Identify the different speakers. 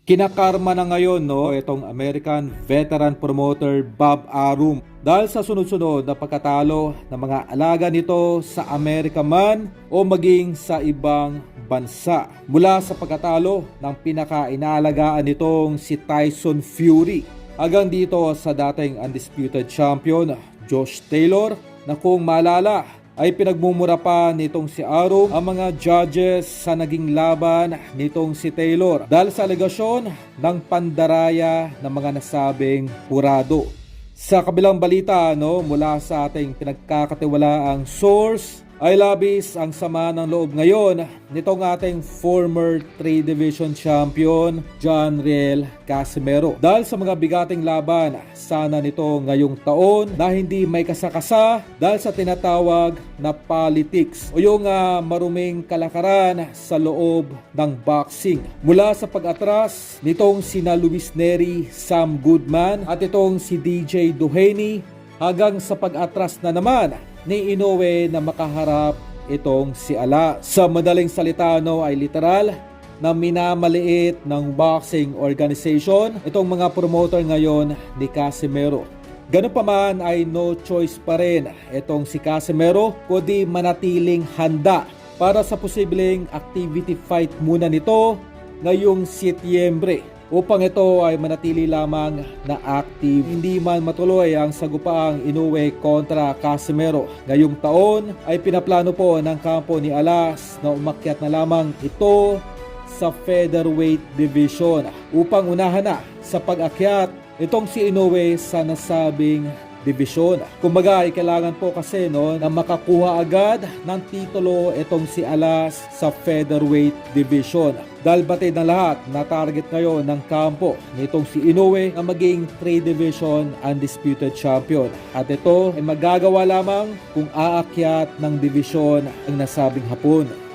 Speaker 1: Kinakarma na ngayon itong American veteran promoter Bob Arum dahil sa sunod-sunod na pagkatalo ng mga alaga nito sa America man o maging sa ibang bansa. Mula sa pagkatalo ng pinaka-inaalagaan nitong si Tyson Fury hanggang dito sa dating undisputed champion Josh Taylor na kung maalala ay pinagmumura pa nitong si Arum ang mga judges sa naging laban nitong si Taylor dahil sa alegasyon ng pandaraya ng mga nasabing hurado. Sa kabilang balita mula sa ating pinagkakatiwalaang source ay labis ang sama ng loob ngayon nitong ating former 3 Division champion John Riel Casimero dahil sa mga bigating laban sana nito ngayong taon na hindi may kasakasa dahil sa tinatawag na politics o yung maruming kalakaran sa loob ng boxing mula sa pag-atras nitong sina Luis Nery, Sam Goodman at itong si DJ Duhaney hanggang sa pag-atras na naman ni Inoue na makaharap itong si Ala. Sa madaling salita ay literal na minamaliit ng boxing organization itong mga promoter ngayon ni Casimero. Ganun pa man ay no choice pa rin itong si Casimero kundi manatiling handa para sa posibleng activity fight muna nito ngayong Setyembre upang ito ay manatili lamang na active. Hindi man matuloy ang sagupaang Inoue kontra Casimero ngayong taon ay pinaplano po ng kampo ni Alas na umakyat na lamang ito sa featherweight division upang unahan na sa pag-akyat itong si Inoue sa nasabing division. Kumbaga ay kailangan po kasi na makakuha agad ng titulo itong si Alas sa featherweight division. Dahil batid na lahat na target ngayon ng kampo nitong si Inoue na maging 3 Division undisputed champion. At ito ay magagawa lamang kung aakyat ng division ang nasabing hapon.